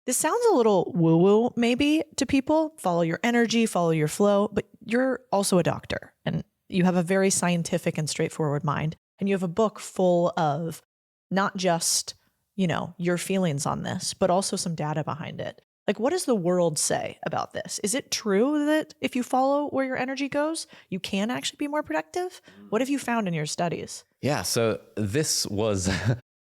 This sounds a little woo-woo maybe to people. Follow your energy, follow your flow, but you're also a doctor and you have a very scientific and straightforward mind. And you have a book full of not just, your feelings on this, but also some data behind it. Like, what does the world say about this? Is it true that if you follow where your energy goes, you can actually be more productive? What have you found in your studies? Yeah, so this was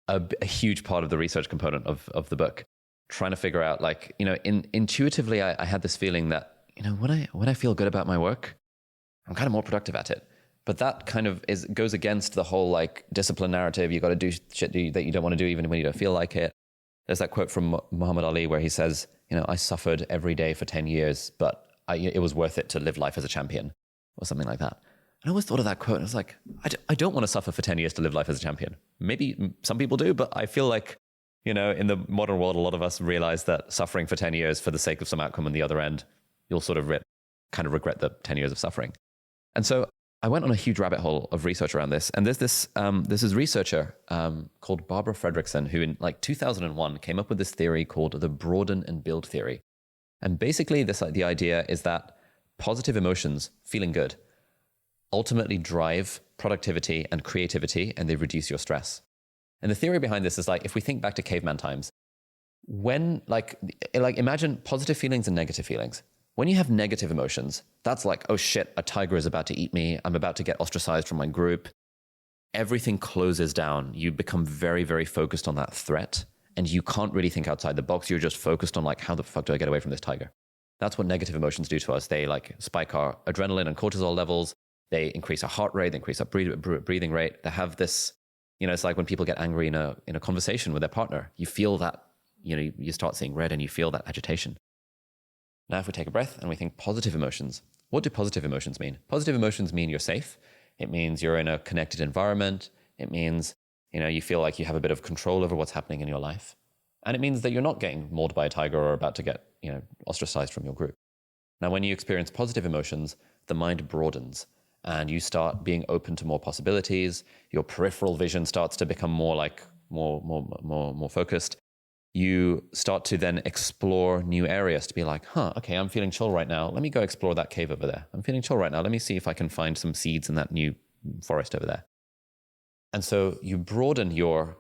a huge part of the research component of the book, trying to figure out, intuitively, I had this feeling that, when I feel good about my work, I'm kind of more productive at it. But that kind of goes against the whole discipline narrative. You got to do shit that you don't want to do even when you don't feel like it. There's that quote from Muhammad Ali where he says, I suffered every day for 10 years, but it was worth it to live life as a champion, or something like that. And I always thought of that quote and I was like, I don't want to suffer for 10 years to live life as a champion. Maybe some people do, but I feel like, in the modern world, a lot of us realize that suffering for 10 years for the sake of some outcome on the other end, you'll sort of kind of regret the 10 years of suffering. And so I went on a huge rabbit hole of research around this. And there's this researcher called Barbara Fredrickson, who in 2001 came up with this theory called the broaden and build theory. And basically the idea is that positive emotions, feeling good, ultimately drive productivity and creativity, and they reduce your stress. And the theory behind this is if we think back to caveman times, when imagine positive feelings and negative feelings. When you have negative emotions, that's oh shit, a tiger is about to eat me. I'm about to get ostracized from my group. Everything closes down. You become very, very focused on that threat and you can't really think outside the box. You're just focused on how the fuck do I get away from this tiger? That's what negative emotions do to us. They spike our adrenaline and cortisol levels. They increase our heart rate, they increase our breathing rate. They have this, it's like when people get angry in a conversation with their partner, you feel that, you start seeing red and you feel that agitation. Now, if we take a breath and we think positive emotions, what do positive emotions mean? Positive emotions mean you're safe. It means you're in a connected environment. It means, you feel like you have a bit of control over what's happening in your life. And it means that you're not getting mauled by a tiger or about to get, ostracized from your group. Now, when you experience positive emotions, the mind broadens and you start being open to more possibilities. Your peripheral vision starts to become more focused. You start to then explore new areas to be okay, I'm feeling chill right now. Let me go explore that cave over there. I'm feeling chill right now. Let me see if I can find some seeds in that new forest over there. And so you broaden your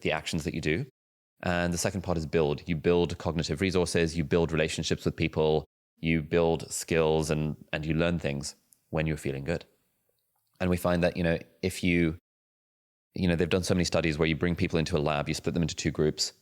the actions that you do. And the second part is build. You build cognitive resources, you build relationships with people, you build skills and you learn things when you're feeling good. And we find that, if they've done so many studies where you bring people into a lab, you split them into two groups,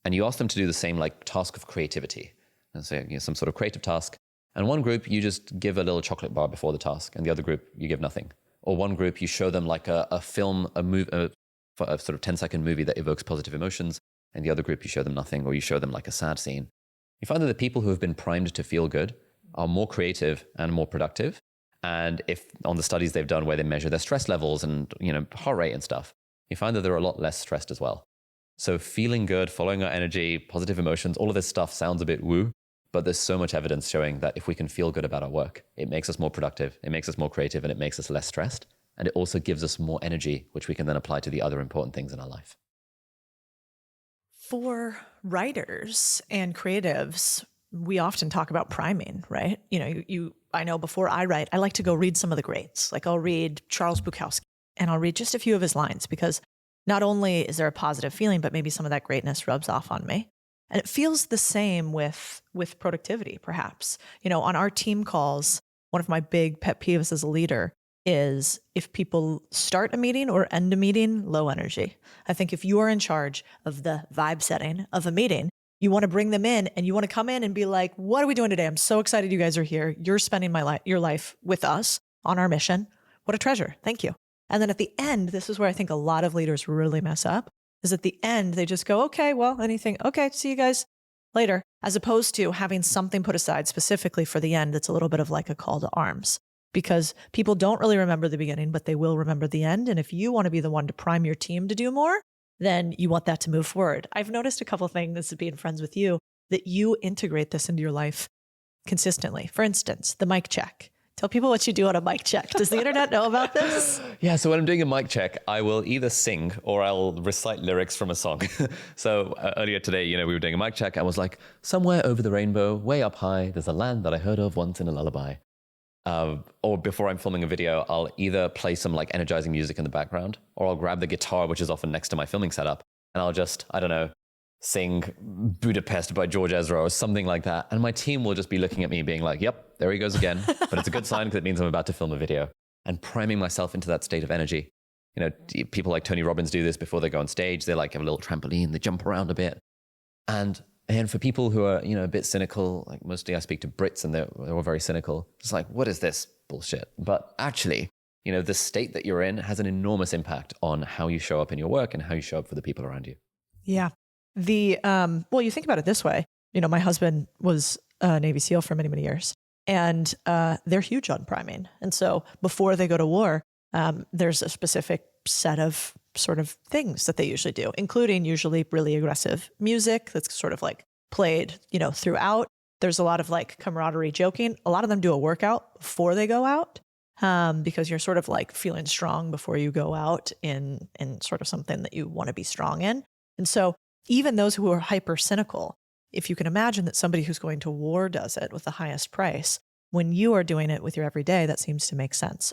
and you ask them to do the same task of creativity. And so some sort of creative task. And one group, you just give a little chocolate bar before the task. And the other group, you give nothing. Or one group, you show them a film, a sort of 10-second movie that evokes positive emotions. And the other group, you show them nothing, or you show them a sad scene. You find that the people who have been primed to feel good are more creative and more productive. And if on the studies they've done where they measure their stress levels and, heart rate and stuff, you find that they're a lot less stressed as well. So feeling good, following our energy, positive emotions, all of this stuff sounds a bit woo, but there's so much evidence showing that if we can feel good about our work, it makes us more productive, it makes us more creative, and it makes us less stressed. And it also gives us more energy, which we can then apply to the other important things in our life. For writers and creatives, we often talk about priming, right? I know before I write, I like to go read some of the greats. I'll read Charles Bukowski and I'll read just a few of his lines because not only is there a positive feeling, but maybe some of that greatness rubs off on me. And it feels the same with productivity, perhaps. On our team calls, one of my big pet peeves as a leader is if people start a meeting or end a meeting, low energy. I think if you are in charge of the vibe setting of a meeting, you want to bring them in and you want to come in and be like, what are we doing today? I'm so excited you guys are here. You're spending your life with us on our mission. What a treasure. Thank you. And then at the end, this is where I think a lot of leaders really mess up, is at the end, they just go, okay, well, anything. Okay, see you guys later. As opposed to having something put aside specifically for the end that's a little bit of a call to arms. Because people don't really remember the beginning, but they will remember the end. And if you want to be the one to prime your team to do more, then you want that to move forward. I've noticed a couple of things being friends with you, that you integrate this into your life consistently. For instance, the mic check. Tell people what you do on a mic check. Does the internet know about this? Yeah, so when I'm doing a mic check, I will either sing or I'll recite lyrics from a song. So earlier today, we were doing a mic check. I was like, somewhere over the rainbow, way up high, there's a land that I heard of once in a lullaby. Or before I'm filming a video, I'll either play some like energizing music in the background, or I'll grab the guitar, which is often next to my filming setup, and I'll just, I don't know, sing Budapest by George Ezra or something like that. And my team will just be looking at me being like, yep, there he goes again. But it's a good sign because it means I'm about to film a video, and priming myself into that state of energy. People like Tony Robbins do this before they go on stage. They like have a little trampoline, they jump around a bit. And for people who are, a bit cynical, like mostly I speak to Brits and they're all very cynical. It's like, what is this bullshit? But actually, the state that you're in has an enormous impact on how you show up in your work and how you show up for the people around you. Yeah. Well, you think about it this way. My husband was a Navy SEAL for many, many years, and they're huge on priming. And so before they go to war, there's a specific set of sort of things that they usually do, including usually really aggressive music that's sort of like played, throughout. There's a lot of like camaraderie, joking. A lot of them do a workout before they go out, because you're sort of like feeling strong before you go out in sort of something that you want to be strong in. And so even those who are hyper cynical, if you can imagine that somebody who's going to war does it with the highest price, when you are doing it with your everyday, that seems to make sense.